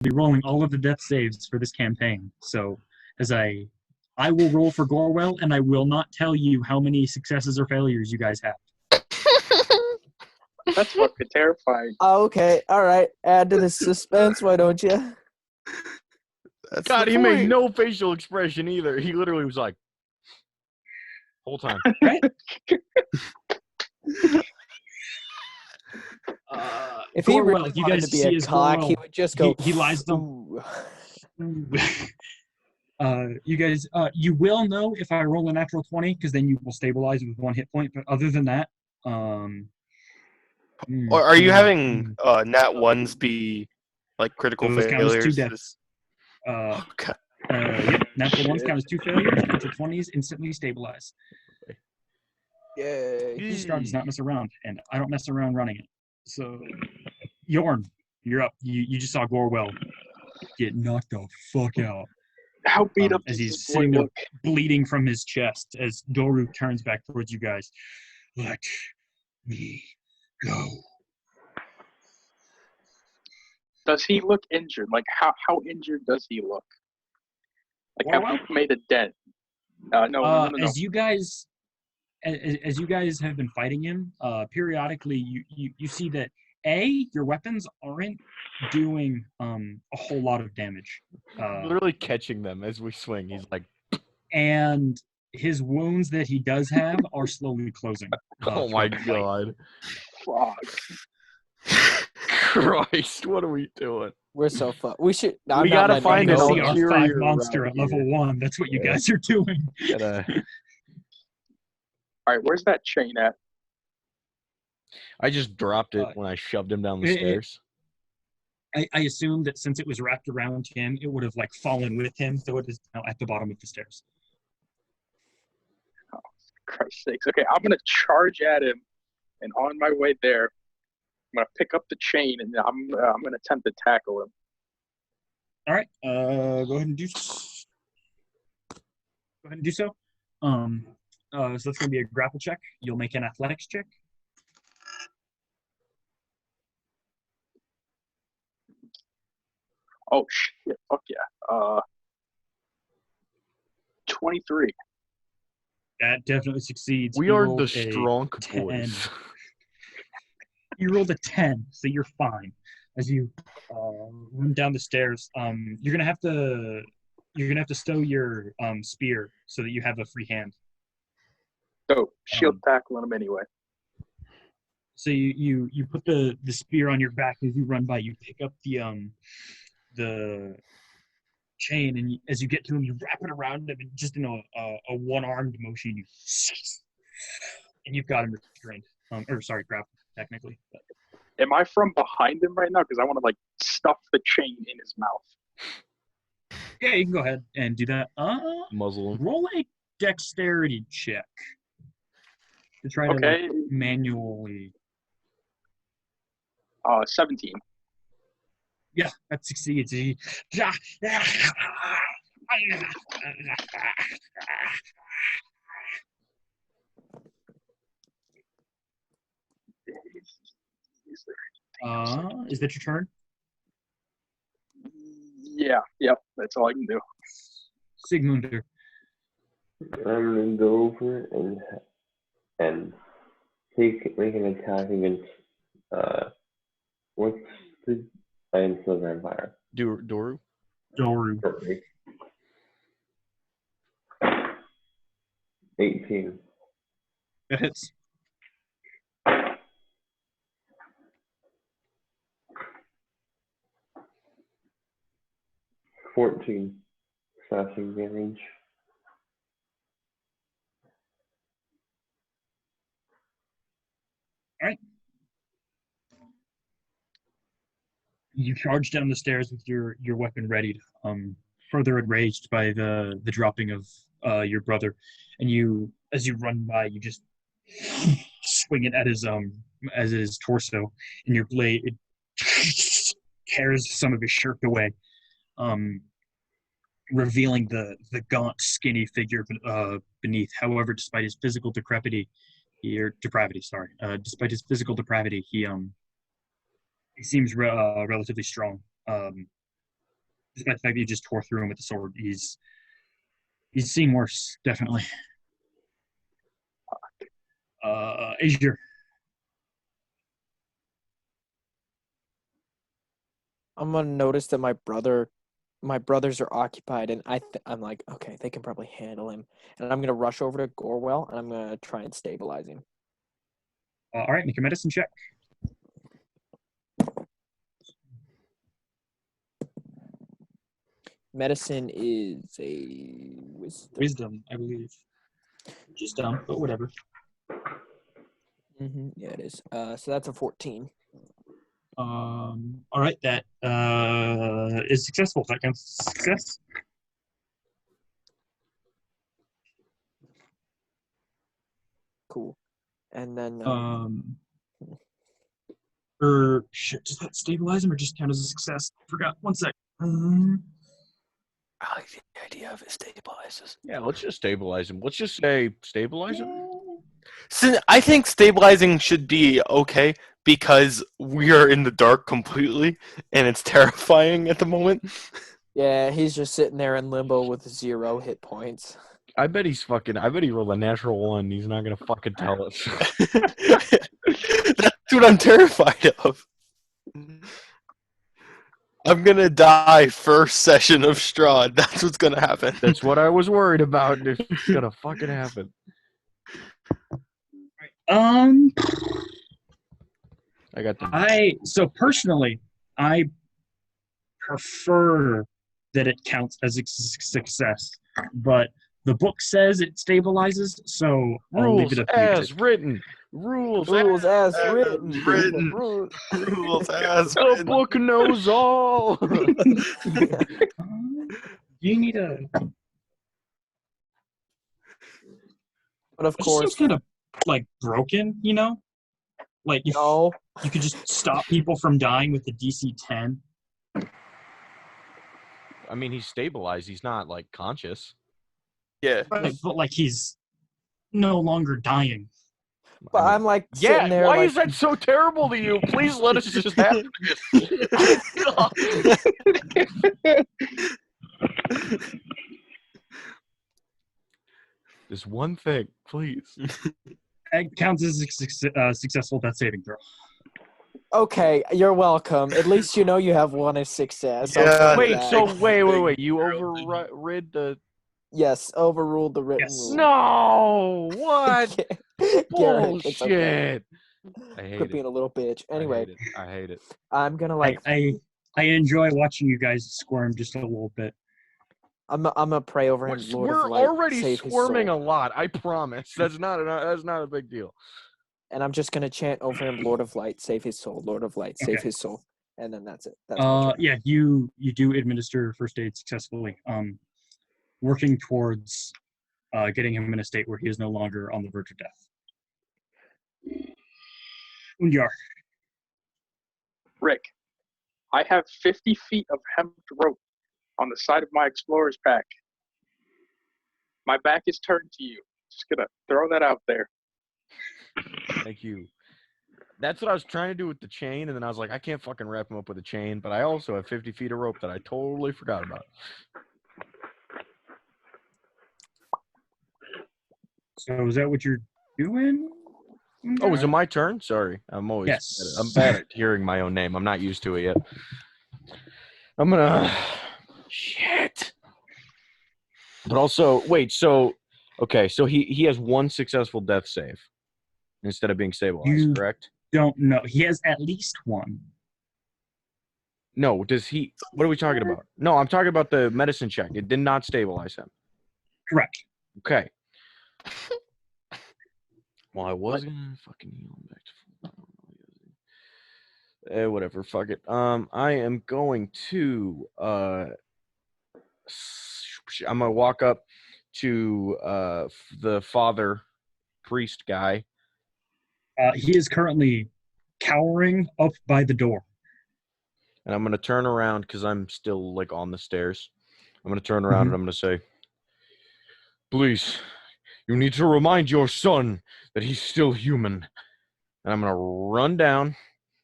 be rolling all of the death saves for this campaign. So, as I will roll for Gorwell, and I will not tell you how many successes or failures you guys have. That's fucking terrifying. Okay, all right. Add to the suspense, why don't you? God, he made no facial expression either. He literally was like, whole time. Right? If he Gorwell, really you wanted guys to be see a his cock, Gorwell. he would just go. He lies down. You guys, you will know if I roll a natural 20, because then you will stabilize with 1 hit point. But other than that, Or are you having nat ones be like critical those count as 2 failures? deaths. Okay. Yep, natural ones count as 2 failures. Natural 20s instantly stabilize. Yay. Strahd does not mess around, and I don't mess around running it. So, Yorn, you're up. You just saw Gorwell get knocked the fuck out. How beat up as does he's this boy sitting there look? bleeding from his chest as Doru turns back towards you guys. Let me go. Does he look injured? Like, how injured does he look? Like, have we made a dent? No. As you guys have been fighting him, periodically you see that your weapons aren't doing a whole lot of damage. Literally catching them as we swing. He's like, and his wounds that he does have are slowly closing. oh my god. Fuck. Christ, what are we doing? We're so fucked. We should. We gotta find an an see our 5 ulterior monster route at level here. 1. That's what you guys are doing. Gotta... All right, where's that chain at? I just dropped it when I shoved him down the stairs. I assume that since it was wrapped around him, it would have like fallen with him, so it is now at the bottom of the stairs. Oh, Christ's sakes. Okay, I'm going to charge at him, and on my way there, I'm going to pick up the chain, and I'm going to attempt to tackle him. All right, go ahead and do so. So that's going to be a grapple check. You'll make an athletics check. Oh, shit. Fuck yeah. 23. That definitely succeeds. We You are rolled the a strong 10. boys. You rolled a 10, so you're fine. As you run down the stairs, you're gonna have to stow your spear so that you have a free hand. So, shield tackling him anyway. So you put the spear on your back as you run by. You pick up the chain, and as you get to him, you wrap it around him, and just in a one-armed motion, and you've got him restrained. Grappled, technically. But. Am I from behind him right now? Because I want to, like, stuff the chain in his mouth. Yeah, you can go ahead and do that. Muzzle him. Roll a dexterity check to try to manually. 17. Yeah, that succeeds. Is that your turn? Yeah, yep, that's all I can do. Sigmunder. I'm gonna go over and make an attack against what's the Iron Silver Vampire? Doru. Perfect. 18. That hits. Slashing damage. All right. You charge down the stairs with your weapon readied, further enraged by the dropping of your brother, and as you run by, you just swing it at his torso, and your blade tears some of his shirt away, revealing the gaunt, skinny figure beneath. However, despite his physical depravity, he seems relatively strong. despite the fact that you just tore through him with the sword, he's seen worse, definitely. Azure. I'm gonna notice that my brothers are occupied, and I'm like, okay, they can probably handle him, and I'm gonna rush over to Gorwell, and I'm gonna try and stabilize him. All right, make a medicine check. Medicine is a Wisdom, I believe. Just dumb, but whatever. Yeah, it is. So that's a 14. All right, that is successful. That counts as success. Cool. And then Or shit, does that stabilize him or just count as a success? Forgot. One sec. I like the idea of it stabilizes. Yeah, let's just stabilize him. Let's just say stabilize him. So I think stabilizing should be okay because we are in the dark completely and it's terrifying at the moment. yeah, he's just sitting there in limbo with 0 hit points. I bet he rolled a natural 1. He's not gonna fucking tell us. That's what I'm terrified of. I'm gonna die first session of Strahd. That's what's gonna happen. That's what I was worried about. It's gonna fucking happen. I got the. So personally, I prefer that it counts as a success, but the book says it stabilizes, so I'll leave Rules it up to you. as written. Rules as written. Rules as The written. book knows all. You need a. But of It just course, seems kind of like broken, you know? Like if no. you could just stop people from dying with the DC 10. I mean, he's stabilized. He's not like conscious. Yeah. But like he's no longer dying. But I'm like sitting there. Why like, is that so terrible to you? Please let us just have this one thing, please. It counts as a successful death saving throw. Okay, you're welcome. At least you know you have one as success. I'll Yeah. give you Wait, that. so wait. You overrid the. Yes, overruled the written Yes. rule. No! What? Garrett, it's okay. Bullshit! I hate Quit it. being a little bitch. Anyway, I hate it. I'm gonna like. I enjoy watching you guys squirm just a little bit. I'm gonna pray over him. Lord We're of Light, already save his squirming a soul. lot. I promise. That's not a big deal. And I'm just gonna chant over him, Lord of Light, save his soul. Lord of Light, save Okay. his soul. And then that's it. That's my turn. Yeah, you do administer first aid successfully. Working towards getting him in a state where he is no longer on the verge of death. Unjar. Rick, I have 50 feet of hemp rope on the side of my explorer's pack. My back is turned to you. Just gonna throw that out there. Thank you. That's what I was trying to do with the chain, and then I was like, I can't fucking wrap him up with a chain, but I also have 50 feet of rope that I totally forgot about. So is that what you're doing? Oh, is it my turn? Sorry. Yes. I'm bad at hearing my own name. I'm not used to it yet. I'm gonna shit. But also, wait, so he has one successful death save instead of being stabilized, correct? Don't know. He has at least one. No, does he? What are we talking about? No, I'm talking about the medicine check. It did not stabilize him. Correct. Okay. Well, I was gonna fucking heal him back to full. Whatever. Fuck it. I am going to I'm gonna walk up to the father priest guy. He is currently cowering up by the door. And I'm going to turn around because I'm still like on the stairs. I'm going to turn around and I'm going to say, please, you need to remind your son that he's still human. And I'm going to run down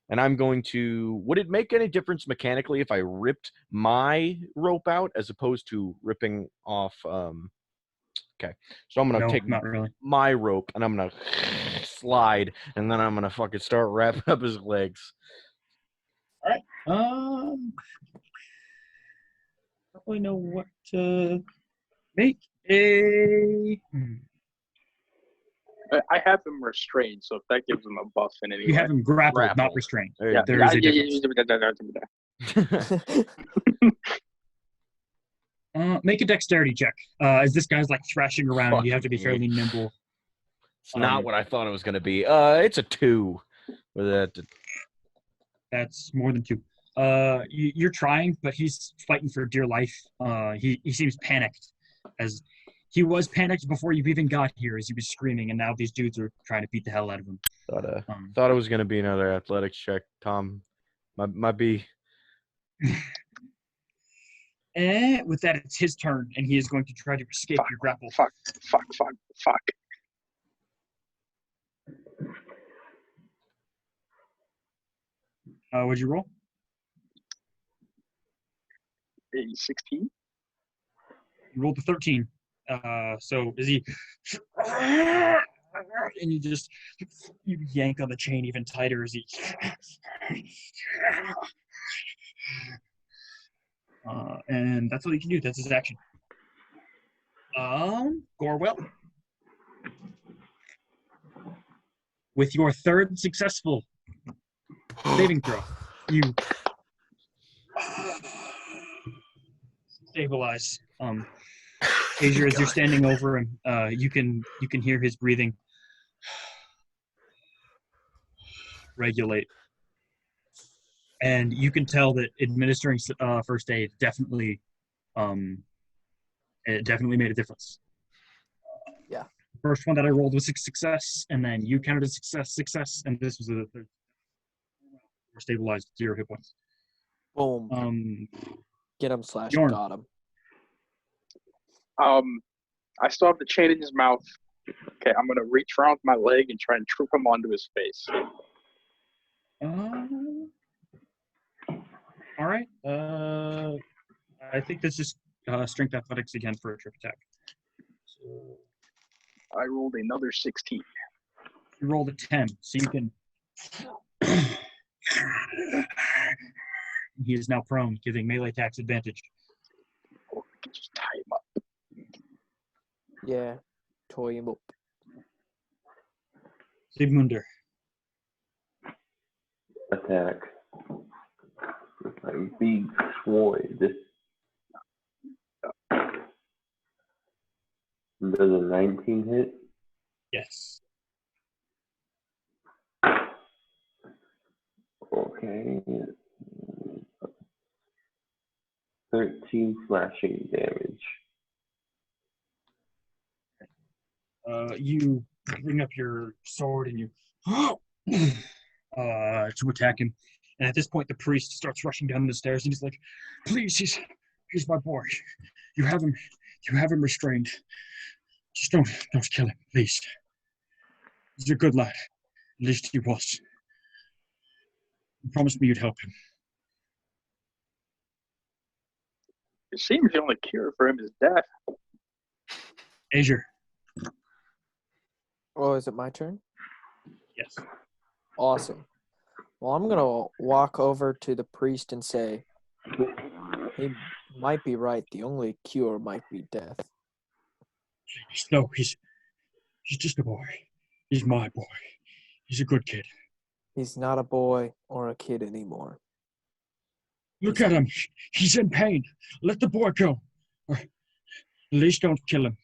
And I'm going to. Would it make any difference mechanically if I ripped my rope out as opposed to ripping off? Okay, so I'm gonna No, take not really. my rope and I'm gonna slide, and then I'm gonna fucking start wrapping up his legs. All right. Probably know what to make a. I have him restrained, so if that gives him a buff in any You way. have him grappled, not Grappled. restrained. There you Yeah, go. There is a difference. Make a dexterity check. As this guy's like thrashing around, you have to be Fucking fairly nimble. It's not what I thought it was gonna be. It's a 2. With that, That's more than 2. You're trying, but he's fighting for dear life. He seems panicked, as he was panicked before you even got here, as he was screaming, and now these dudes are trying to beat the hell out of him. thought it was gonna be another athletics check. Tom, might be. And with that, it's his turn, and he is going to try to escape your grapple. Fuck. What'd you roll? A 16. You rolled a 13. So is he? And you yank on the chain even tighter as he. And that's all you can do. That's his action. Gorwell. With your third successful saving throw, you stabilize. Asia, as you're standing over him, you can hear his breathing regulate, and you can tell that administering first aid definitely made a difference. Yeah. First one that I rolled was a success, and then you counted a success, and this was a third. We're stabilized 0 hit points. Boom. Get him / Bjorn. got him. I still have the chain in his mouth. Okay, I'm gonna reach around with my leg and try and troop him onto his face. All right. I think that's just strength athletics again for a trip attack. So I rolled another 16. you rolled a 10, so you can. He is now prone, giving melee attacks advantage. Or we can just tie him up. Yeah. Toy him up. Sigmunder. Attack. With my big sword. Does a 19 hit? Yes. Okay. 13 slashing damage. You bring up your sword and you to attack him. And at this point, the priest starts rushing down the stairs, and he's like, "Please, he's my boy. You have him restrained. Just don't kill him, please. He's a good lad. At least he was. You promised me you'd help him." It seems the only cure for him is death. Azure. Oh, is it my turn? Yes. Awesome. Well, I'm going to walk over to the priest and say, he might be right. The only cure might be death. No, he's just a boy. He's my boy. He's a good kid. He's not a boy or a kid anymore. Look at him. He's in pain. Let the boy go. Or at least don't kill him.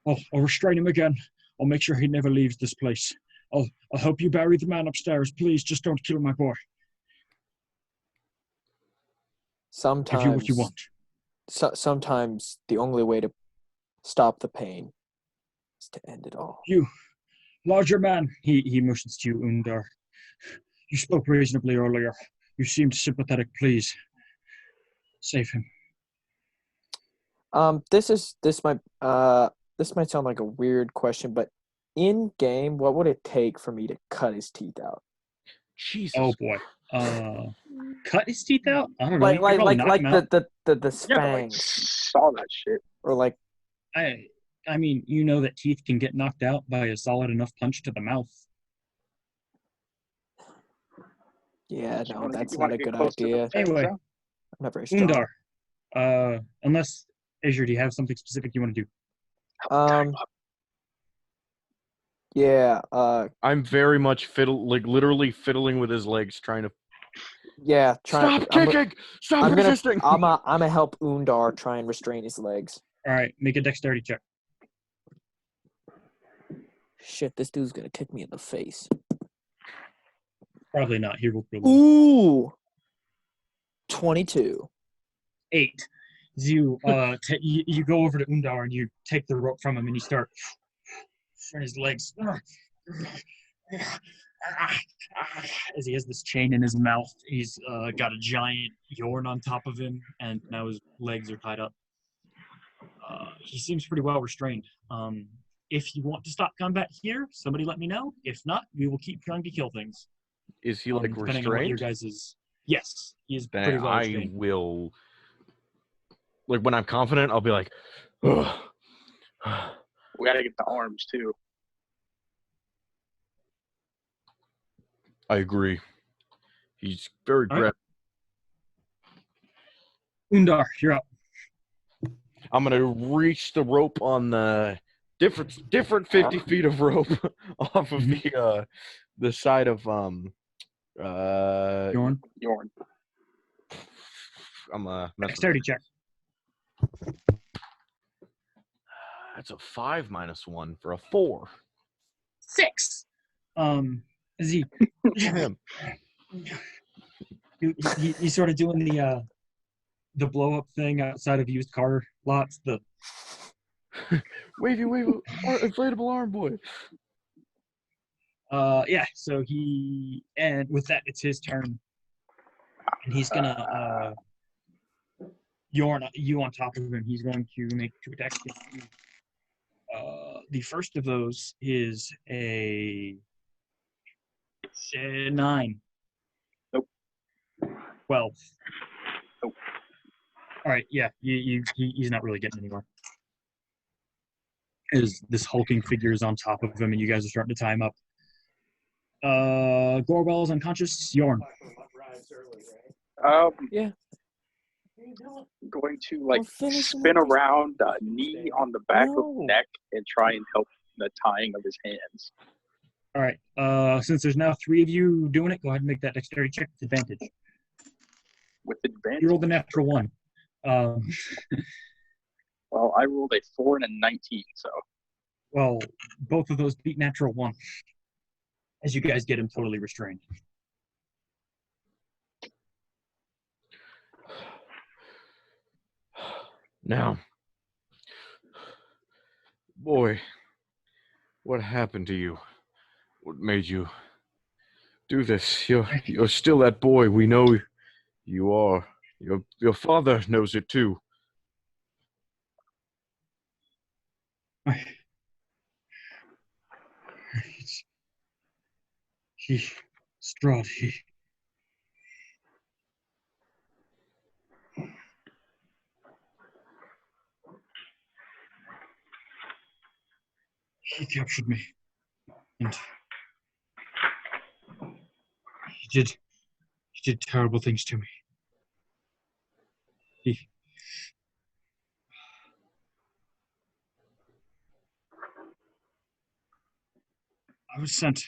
I'll restrain him again. I'll make sure he never leaves this place. I'll help you bury the man upstairs. Please, just don't kill my boy. Sometimes, Give you what you want. Sometimes the only way to stop the pain is to end it all. You, larger man, he motions to you, Undar. You spoke reasonably earlier. You seemed sympathetic. Please, save him. This might sound like a weird question, but in game, what would it take for me to cut his teeth out? Jesus. Oh boy. Cut his teeth out? I don't know. You Like could probably knock him out. the Yeah, but like fangs, saw that shit. or like I mean, you know that teeth can get knocked out by a solid enough punch to the mouth. yeah, You no, wanna that's you not wanna a get good close to the idea. fangs, Anyway. huh? I'm not very strong. Undar. Unless Azure, do you have something specific you want to do? Um, yeah, I'm very much literally fiddling with his legs, trying to yeah. stop kicking. Stop I'm gonna. resisting. I'm gonna help Undar try and restrain his legs. All right, make a dexterity check. Shit, this dude's gonna kick me in the face. Probably not. He rolled really Ooh, 22. 8. As you you go over to Undar and you take the rope from him and you start from his legs as he has this chain in his mouth. He's got a giant Yorn on top of him, and now his legs are tied up. He seems pretty well restrained. If you want to stop combat here, somebody let me know. If not, we will keep trying to kill things. Is he like Depending on what your restrained? guys is. Yes, he is Then pretty well I restrained. will. Like when I'm confident, I'll be like, ugh. We gotta get the arms too. I agree. He's very All right. aggressive. Undar, you're up. I'm gonna reach the rope on the different 50 feet of rope off of the side of Yorn. I'm Dexterity check. That's a 5 minus 1 for a 4. 6. Is he? Him. You sort of doing the blow up thing outside of used car lots. The Wavy, inflatable arm boy. yeah. So he, and with that, it's his turn, and he's gonna Yorn, you on top of him. He's going to make 2 attacks against you. The first of those is a 9. Nope. 12. Nope. All right, yeah, he's not really getting anywhere. As this hulking figure is on top of him, and you guys are starting to tie him up. Gorbel's unconscious. Yorn. Yeah. Going to We're finishing spin up these around, pictures knee today. on the back No. of neck, and try and help the tying of his hands. All right. Since there's now 3 of you doing it, go ahead and make that dexterity check with advantage. With advantage. You rolled a natural 1. Well, I rolled a 4 and a 19, so. Well, both of those beat natural 1. As you guys get him totally restrained. Now, boy, what happened to you? What made you do this? You're still that boy. We know you are. Your father knows it too. Strahd, he captured me, and he did terrible things to me. I was sent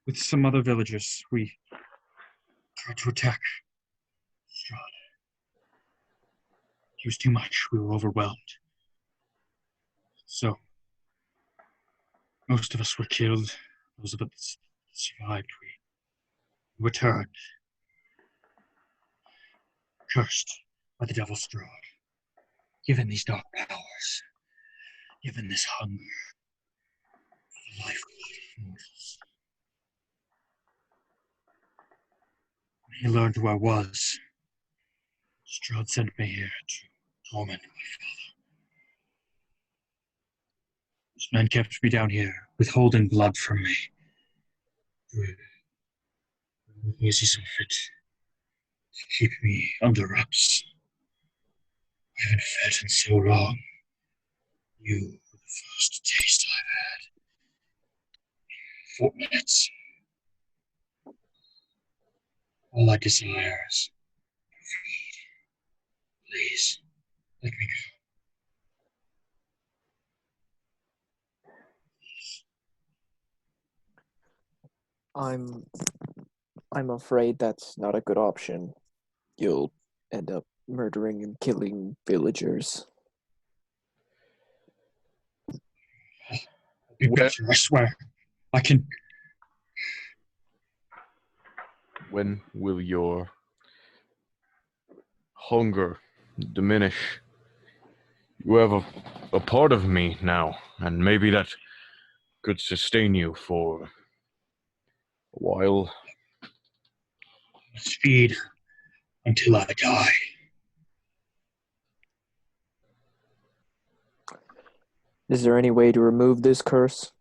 with some other villagers. We tried to attack Strahd. He was too much. We were overwhelmed. So, most of us were killed. Those of us that survived, we were turned. Cursed by the devil Strahd. Given these dark powers. Given this hunger. For life of mortals. When he learned who I was, Strahd sent me here to torment my father. This man kept me down here, withholding blood from me. Is he so fit to keep me under wraps? I haven't fed in so long. You were the first taste I've had. 4 minutes. All I desire is feed. Please, let me go. I'm afraid that's not a good option. You'll end up murdering and killing villagers. Be better, I swear. I can. When will your hunger diminish? You have a part of me now, and maybe that could sustain you for a while. Let's feed until I die. Is there any way to remove this curse?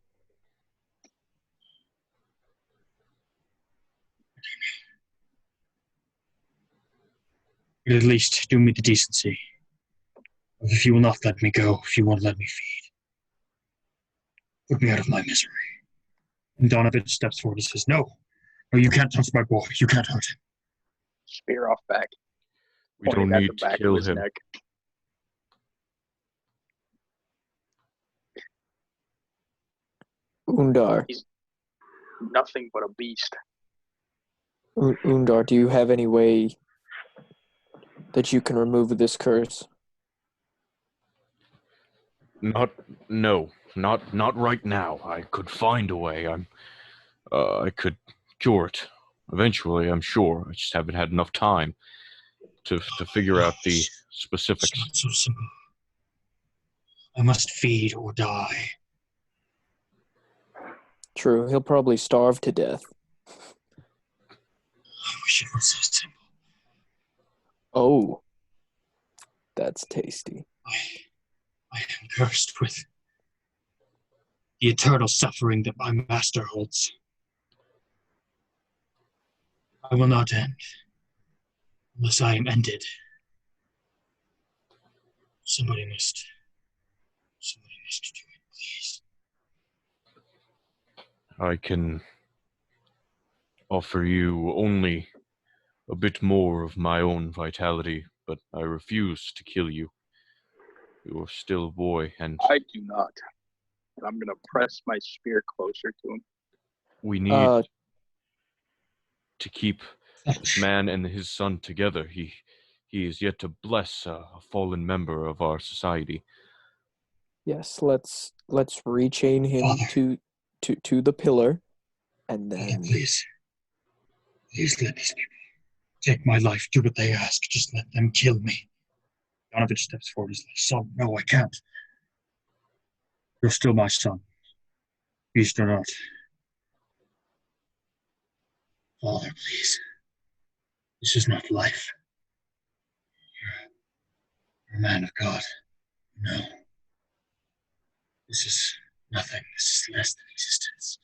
But at least do me the decency. If you will not let me go, if you won't let me feed, put me out of my misery. And Donovan steps forward and says, No, you can't touch my boy. You can't hurt him. Spear off back. We don't Pointed at need the to back kill of his him. neck. Undar. Nothing but a beast. Undar, do you have any way that you can remove this curse? Not right now. I could find a way. I could cure it eventually. I'm sure. I just haven't had enough time to figure out the specifics. It's not so simple. I must feed or die. True, he'll probably starve to death. I wish it was so simple. Oh, that's tasty. I am cursed with the eternal suffering that my master holds. I will not end unless I am ended. Somebody must do it, please. I can offer you only a bit more of my own vitality, but I refuse to kill you. You're still a boy, and I do not. And I'm gonna press my spear closer to him. we need to keep this man and his son together. He is yet to bless a fallen member of our society. Yes, let's rechain him Father. to the pillar, and Father, then please let these people take my life. Do what they ask. Just let them kill me. Donovan steps forward. He's like, Son, no, I can't. You're still my son. Beast or not. Father, please. This is not life. You're a man of God. No. This is nothing. This is less than existence.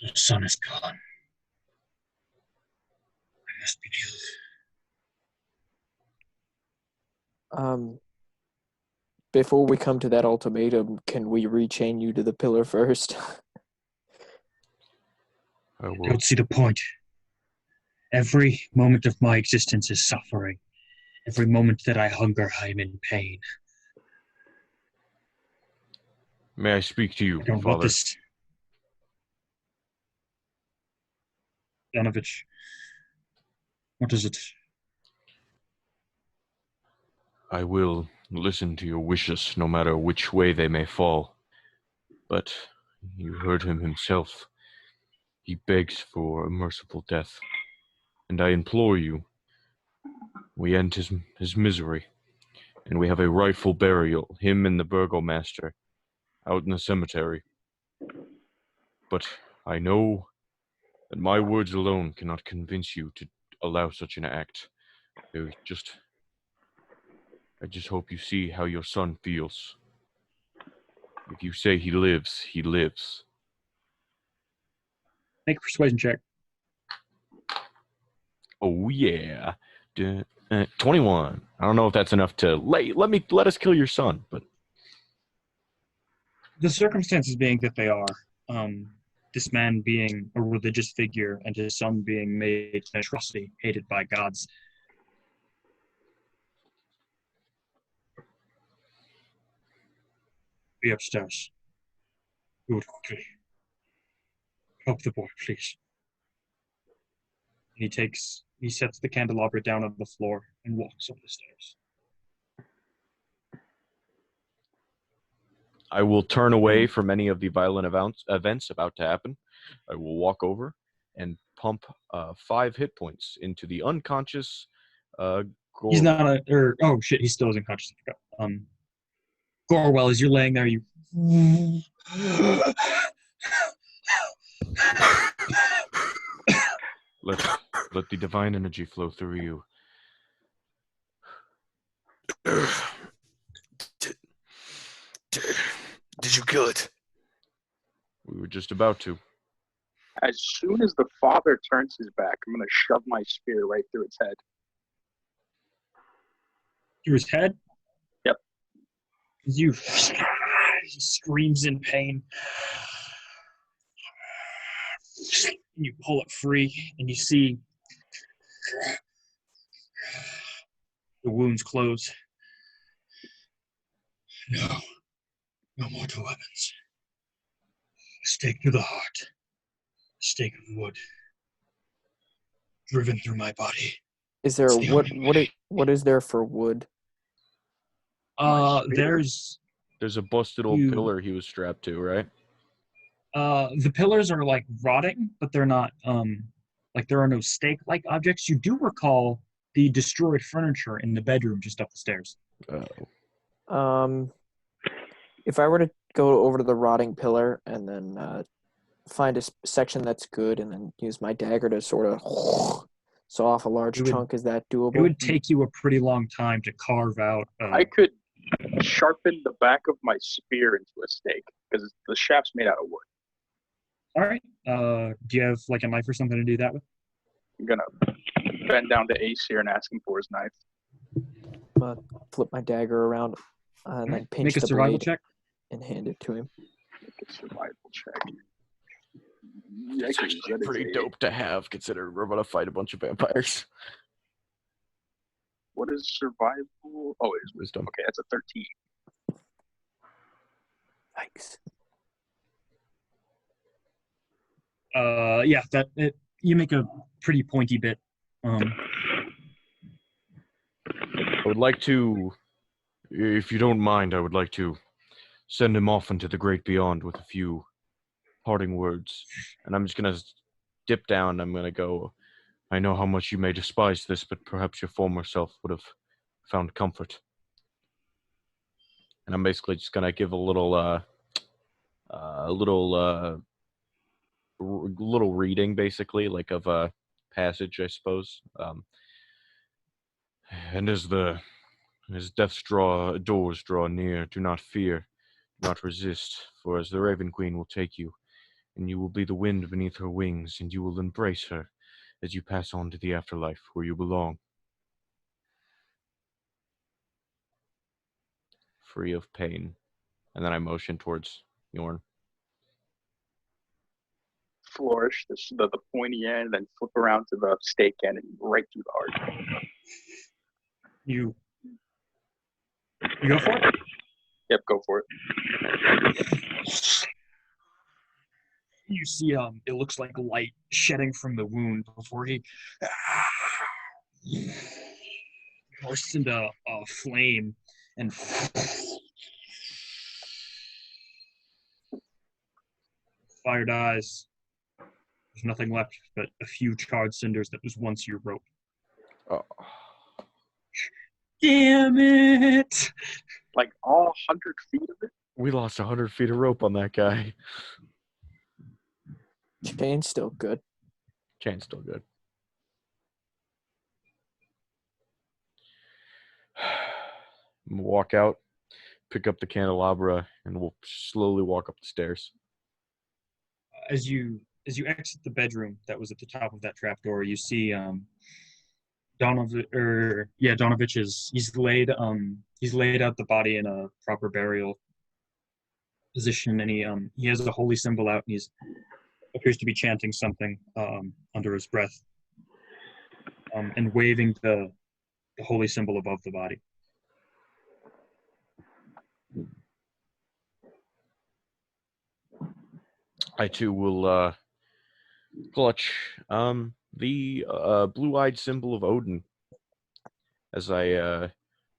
Your son is gone. I must be killed. Before we come to that ultimatum, can we rechain you to the pillar first? I I will. don't see the point. Every moment of my existence is suffering. Every moment that I hunger, I am in pain. May I speak to you, I don't Father? want this. Danovich, what is it? I will listen to your wishes, no matter which way they may fall. But you heard him himself. He begs for a merciful death. And I implore you, we end his misery, and we have a rightful burial, him and the burgomaster, out in the cemetery. But I know that my words alone cannot convince you to allow such an act. I just hope you see how your son feels. If you say he lives, he lives. Make a persuasion check. Oh yeah. 21. I don't know if that's enough to let us kill your son, but The circumstances being that they are, this man being a religious figure and his son being made an atrocity, hated by gods. Be upstairs. Do it quickly. Help the boy, please. He sets the candelabra down on the floor and walks up the stairs. I will turn away from any of the violent events about to happen. I will walk over and pump 5 hit points into the unconscious He's Gore. not oh shit, he still isn't conscious. Gorwell, as you're laying there, you Let the divine energy flow through you. Did you kill it? We were just about to. As soon as the father turns his back, I'm going to shove my spear right through its head. through his head. Yep. As he screams in pain. And you pull it free, and you see the wounds close. No mortal weapons. A stake through the heart. A stake of wood. Driven through my body. Is there It's the only way. what is there for wood? There's a busted old pillar he was strapped to, right? the pillars are like rotting, but they're not like there are no stake-like objects. You do recall the destroyed furniture in the bedroom just up the stairs. If I were to go over to the rotting pillar and then find a section that's good and then use my dagger to sort of saw off a large chunk, is that doable? It would take you a pretty long time to carve out. I could sharpen the back of my spear into a stake because the shaft's made out of wood. All right. Do you have like a knife or something to do that with? I'm going to bend down to Ace here and ask him for his knife. I'm going to flip my dagger around and then pinch Make a the survival blade check. and hand it to him. Make a survival check. It's actually pretty dope to have, considering we're about to fight a bunch of vampires. What is survival? Oh, it is wisdom. Okay, that's a 13. Yikes. Yeah, you make a pretty pointy bit. I would like to, if you don't mind, I would like to send him off into the great beyond with a few parting words. And I'm just going to dip down. I'm going to go, I know how much you may despise this, but perhaps your former self would have found comfort. And I'm basically just going to give a little reading, basically, like of a passage, I suppose. And as death's doors draw near, do not fear, do not resist, for as the Raven Queen will take you, and you will be the wind beneath her wings, and you will embrace her as you pass on to the afterlife where you belong. Free of pain. And then I motion towards Yorn. Flourish the pointy end, then flip around to the stake end and right through the heart. You go for it? Yep, go for it. You see, it looks like light shedding from the wound before he bursts into a flame and fire dies. There's nothing left but a few charred cinders that was once your rope. Oh. Damn it! Like all 100 feet of it? We lost 100 feet of rope on that guy. Chain's still good. Chain's still good. We'll walk out, pick up the candelabra, and we'll slowly walk up the stairs. As you as you exit the bedroom that was at the top of that trapdoor, you see Donovich is he's laid out the body in a proper burial position, and he has a holy symbol out, and he's appears to be chanting something under his breath, and waving the holy symbol above the body. I too will clutch the blue-eyed symbol of Odin, as I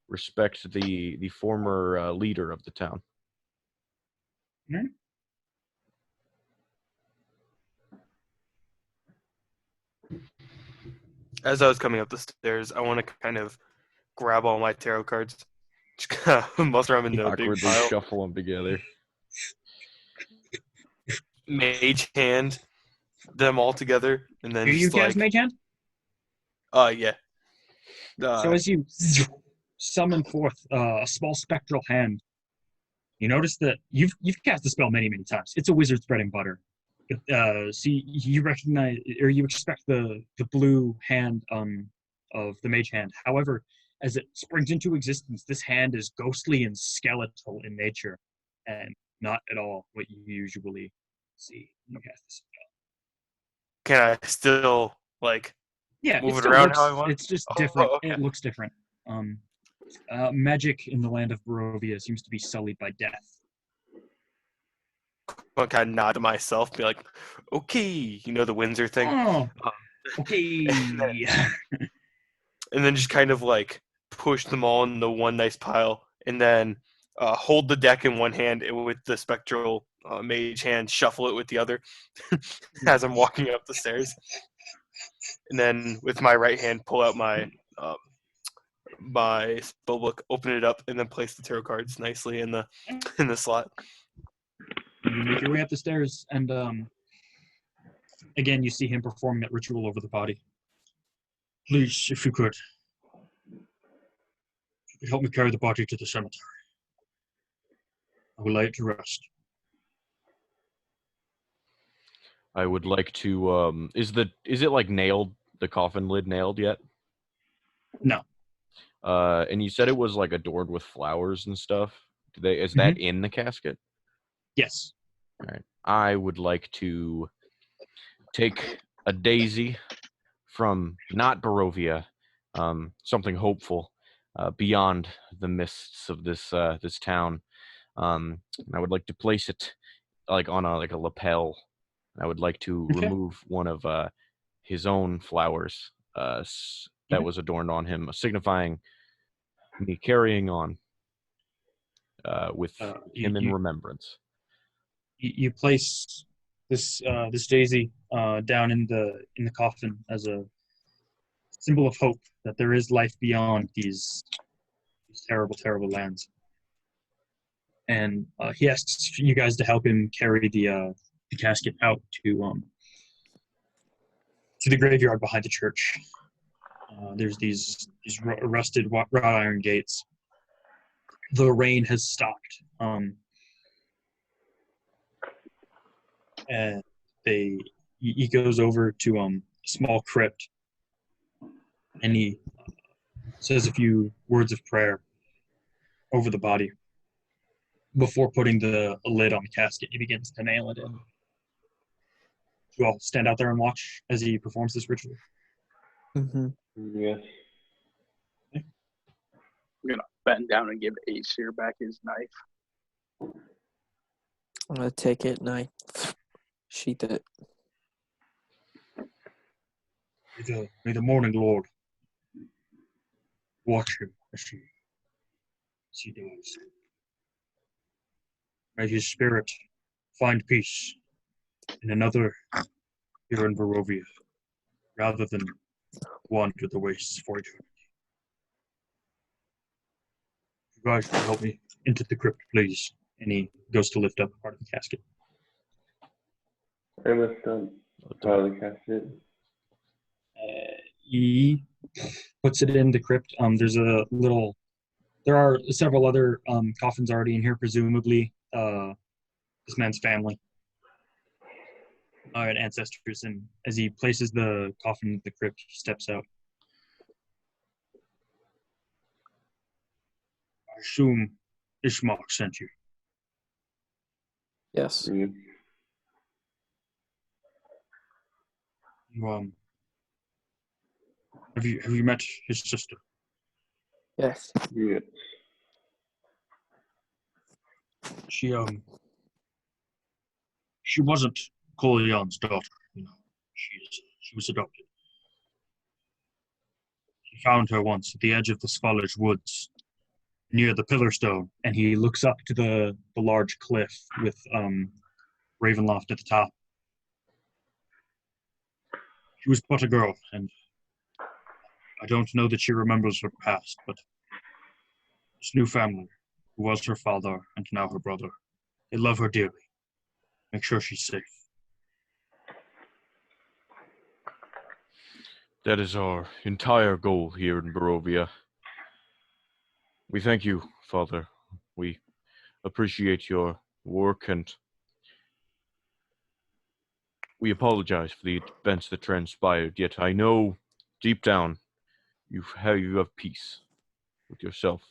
respect the former leader of the town. Mm-hmm. As I was coming up the stairs, I want to kind of grab all my tarot cards, just kind of muster them into a big Awkwardly pile. shuffle them together. Mage hand them all together, and then Do you just cast like, Mage Hand? Yeah. So as you summon forth a small spectral hand, you notice that you've cast the spell many times. It's a wizard's bread and butter. See, you recognize or you expect the blue hand of the mage hand. However, as it springs into existence, this hand is ghostly and skeletal in nature, and not at all what you usually see when you cast this spell. Can I still like Yeah, move it it still around looks. how I want? It's just Oh, different. okay. It looks different. Magic in the land of Barovia seems to be sullied by death. I kind of nod to myself, be like, okay, the Windsor thing. Oh, Um, okay. and then just kind of like push them all into one nice pile, and then hold the deck in one hand and with the spectral mage hand, shuffle it with the other as I'm walking up the stairs. And then with my right hand, pull out my my spell book, open it up, and then place the tarot cards nicely in the slot. You make your way up the stairs, and again, you see him performing that ritual over the body. Please, if you could help me carry the body to the cemetery. I will lay it to rest. I would like to. Is it like nailed? The coffin lid nailed yet? No. And you said it was like adorned with flowers and stuff. Is that in the casket? Yes. All right. I would like to take a daisy from not Barovia, something hopeful, beyond the mists of this town. And I would like to place it like on a lapel. I would like to remove one of his own flowers that was adorned on him, signifying me carrying on with him in remembrance. You place this daisy down in the coffin as a symbol of hope that there is life beyond these terrible lands. And he asks you guys to help him carry the casket out to the graveyard behind the church. There's these rusted wrought iron gates. The rain has stopped, and he goes over to a small crypt, and he says a few words of prayer over the body before putting the lid on the casket. He begins to nail it in. You all stand out there and watch as he performs this ritual. Mm-hmm. Yes. I'm gonna bend down and give Aesir back his knife. I'm gonna take it and I sheath it. May the morning Lord watch him as he dies. May his spirit find peace in another here in Barovia, rather than wander the wastes for eternity. You guys can help me into the crypt, please. And he goes to lift up part of the casket. I lift up part of the casket. He puts it in the crypt. There are several other coffins already in here, presumably this man's family. All right, ancestors, and as he places the coffin in the crypt, he steps out. I assume Ishmak sent you. Yes. Yeah. You, have you met his sister? Yes. Yeah. She wasn't Kolyan's daughter, you know. She was adopted. He found her once at the edge of the Svalage woods, near the Pillar Stone, and he looks up to the large cliff with Ravenloft at the top. She was but a girl, and I don't know that she remembers her past, but this new family, who was her father and now her brother, they love her dearly. Make sure she's safe. That is our entire goal here in Barovia. We thank you, Father. We appreciate your work, and we apologize for the events that transpired, yet I know deep down you have peace with yourself.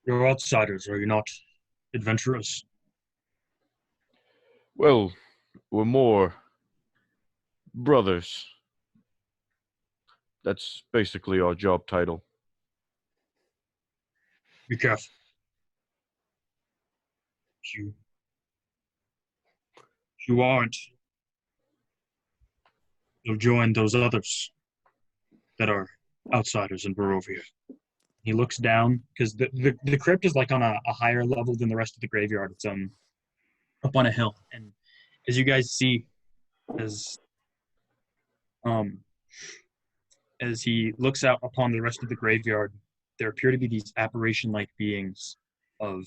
You're outsiders, are you not? Adventurers. Well, we're more brothers. That's basically our job title. Be careful. You aren't. You'll join those others that are outsiders in Barovia. He looks down because the crypt is like on a higher level than the rest of the graveyard. It's up on a hill, and as you guys see, as um as he looks out upon the rest of the graveyard, there appear to be these apparition-like beings of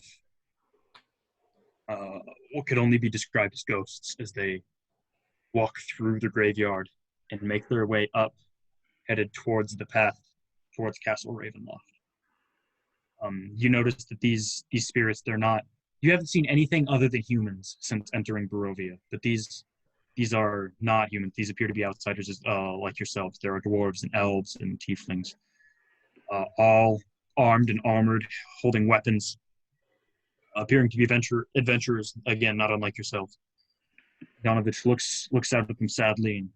what could only be described as ghosts as they walk through the graveyard and make their way up, headed towards the path towards Castle Ravenloft. You notice that these spirits, they're not. You haven't seen anything other than humans since entering Barovia. But these are not humans. These appear to be outsiders, like yourselves. There are dwarves and elves and tieflings, all armed and armored, holding weapons, appearing to be adventurers. Again, not unlike yourselves. Donovich looks out at them sadly. And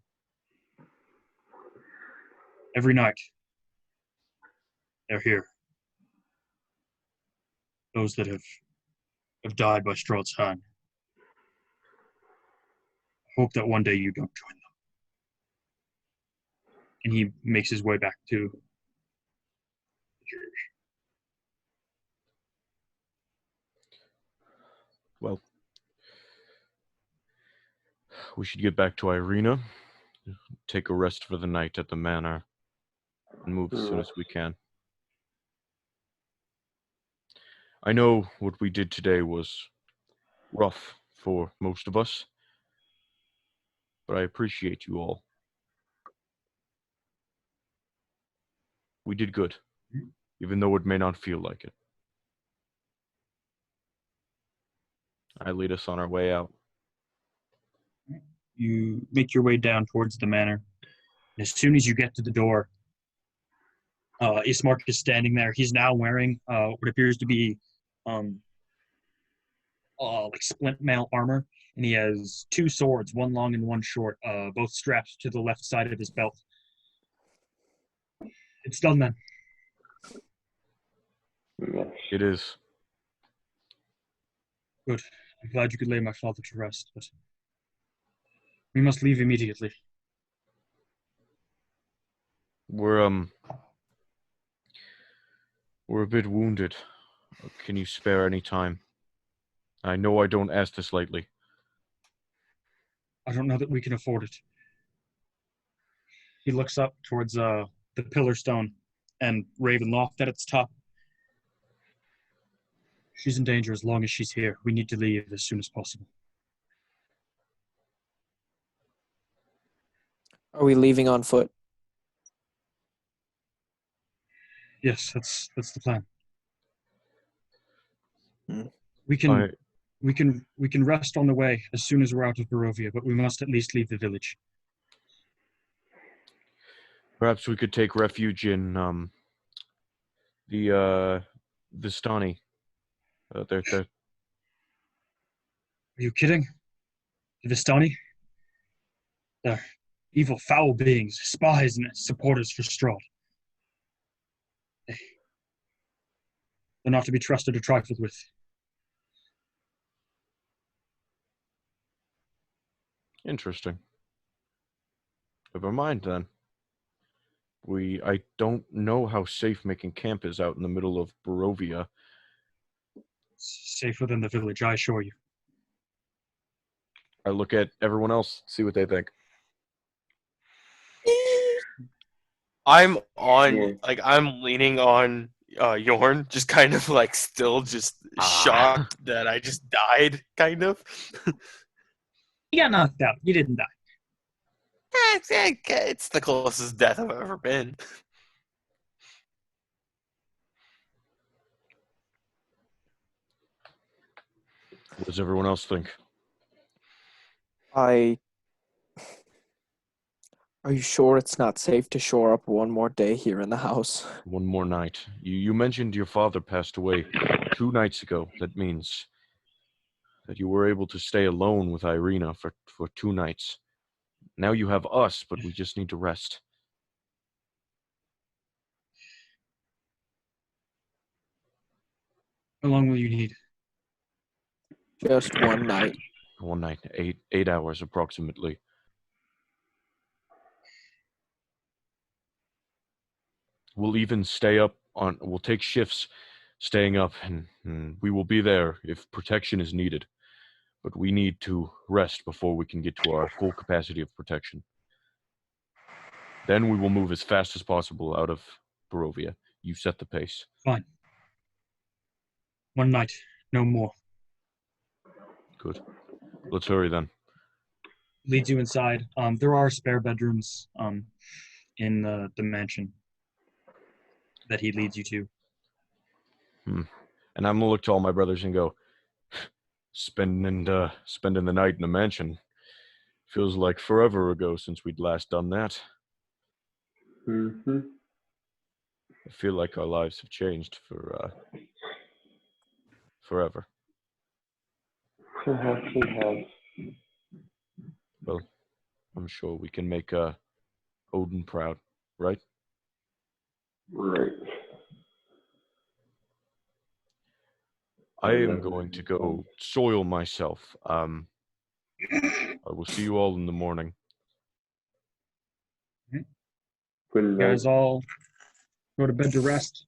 every night, they're here. Those that have died by Strahd's hand. Hope that one day you don't join them. And he makes his way back to the church. Well, we should get back to Irina, take a rest for the night at the manor, and move as soon as we can. I know what we did today was rough for most of us, but I appreciate you all. We did good, even though it may not feel like it. I lead us on our way out. You make your way down towards the manor. And as soon as you get to the door, Ismark is standing there. He's now wearing what appears to be like splint mail armor, and he has two swords, one long and one short, both strapped to the left side of his belt. It's done then. Yes. It is. Good. I'm glad you could lay my father to rest, but we must leave immediately. We're a bit wounded. Can you spare any time? I know I don't ask this lightly. I don't know that we can afford it. He looks up towards the pillar stone and Ravenloft at its top. She's in danger as long as she's here. We need to leave as soon as possible. Are we leaving on foot? Yes, that's the plan. Hmm. We can we can rest on the way as soon as we're out of Barovia, but we must at least leave the village. Perhaps we could take refuge in the Vistani. They're Are you kidding? The Vistani? They're evil, foul beings, spies and supporters for Strahd. They're not to be trusted or trifled with. interesting. Never mind then. I don't know how safe making camp is out in the middle of Barovia. It's safer than the village, I assure you. I look at everyone else, see what they think. I'm Yeah. I'm leaning on Yorn, just kind of like still just shocked that I just died, kind of. You got knocked out. You didn't die. It's the closest death I've ever been. What does everyone else think? Are you sure it's not safe to shore up one more day here in the house? One more night. You mentioned your father passed away 2 nights ago. That means that you were able to stay alone with Irina for 2 nights. Now you have us, but we just need to rest. How long will you need? Just one night. 1 night, 8 hours approximately. We'll even stay up we'll take shifts staying up, and we will be there if protection is needed. But we need to rest before we can get to our full capacity of protection. Then we will move as fast as possible out of Barovia. You set the pace. Fine. One night, no more. Good. Let's hurry then. Leads you inside. There are spare bedrooms in the mansion that he leads you to. And I'm gonna look to all my brothers and go, spending the night in a mansion feels like forever ago since we'd last done that. Mm-hmm. I feel like our lives have changed for forever. Perhaps we have. Well, I'm sure we can make Odin proud, right? Right. I am going to go soil myself. I will see you all in the morning. Good You night. guys all go to bed to rest.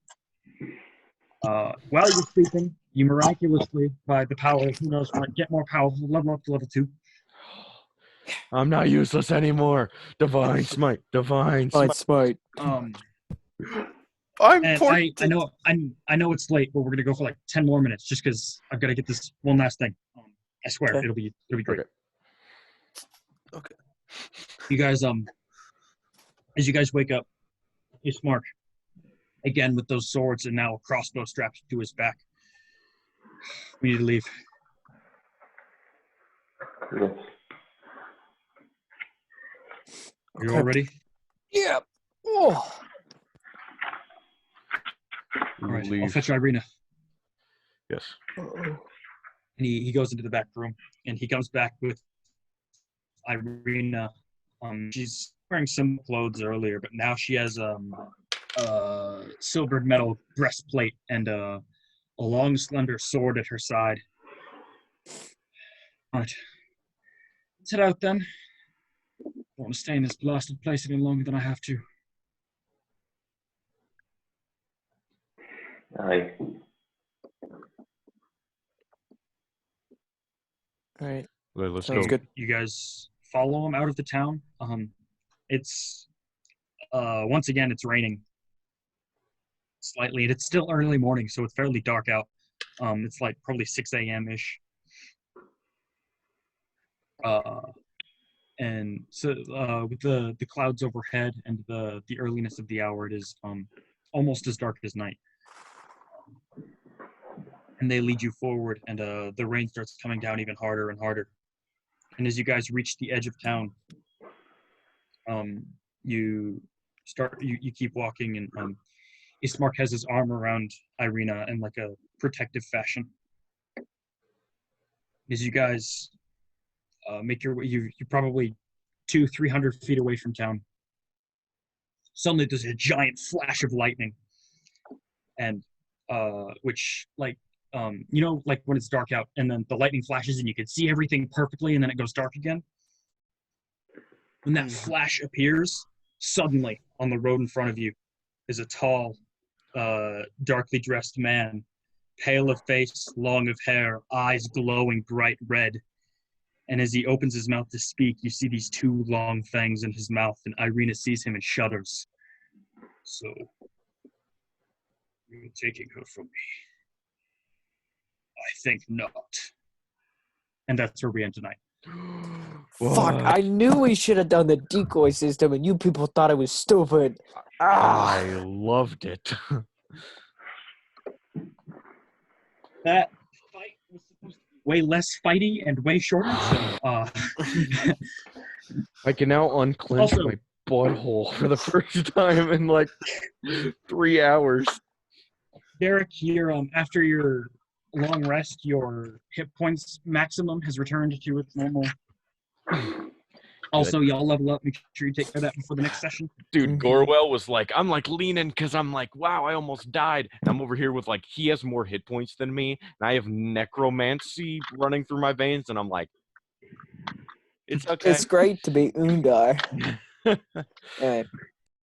While you're sleeping, you miraculously, by the power of who knows what, get more powerful, level up to level 2. I'm not useless anymore. Divine smite. Divine Fine, smite. smite. I'm And important. I know it's late, but we're gonna go for like 10 more minutes just because I've got to get this one last thing. I swear Okay. it'll be great. Okay. You guys as you guys wake up, it's Mark again with those swords and now a crossbow strapped to his back. We need to leave. Yes. Are you all ready? Yeah. Oh. We All will right, I'll leave. fetch Irina. Yes. And he goes into the back room and he comes back with Irina. She's wearing some clothes earlier, but now she has silvered metal breastplate and a long, slender sword at her side. All right, let's head out then. I don't want to stay in this blasted place any longer than I have to. Aye. All right. Well, let's Sounds go. good. You guys follow him out of the town. It's once again it's raining slightly, and it's still early morning, so it's fairly dark out. It's like probably 6 a.m. ish. And so with the clouds overhead and the earliness of the hour, it is almost as dark as night. and they lead you forward, and the rain starts coming down even harder and harder. And as you guys reach the edge of town, you keep walking, and Ismark has his arm around Irina in like a protective fashion. As you guys make your way, you're probably 200-300 feet away from town. Suddenly, there's a giant flash of lightning, and which like like when it's dark out, and then the lightning flashes, and you can see everything perfectly, and then it goes dark again. When that flash appears, suddenly on the road in front of you is a tall, darkly dressed man, pale of face, long of hair, eyes glowing bright red. And as he opens his mouth to speak, you see these two long fangs in his mouth, and Irina sees him and shudders. So, you're taking her from me. I think not. And that's where we end tonight. Fuck, I knew we should have done the decoy system, and you people thought it was stupid. I loved it. That fight was supposed to be way less fighty and way shorter, so I can now unclench Also- my butthole for the first time in like 3 hours. Derek, after your long rest, your hit points maximum has returned to its normal. Also, y'all level up. Make sure you take care of that before the next session. Dude, Gorwell was like, I'm like leaning because I'm like, wow, I almost died. And I'm over here with like, he has more hit points than me. And I have necromancy running through my veins. And I'm like, it's okay. It's great to be Undar. Anyway,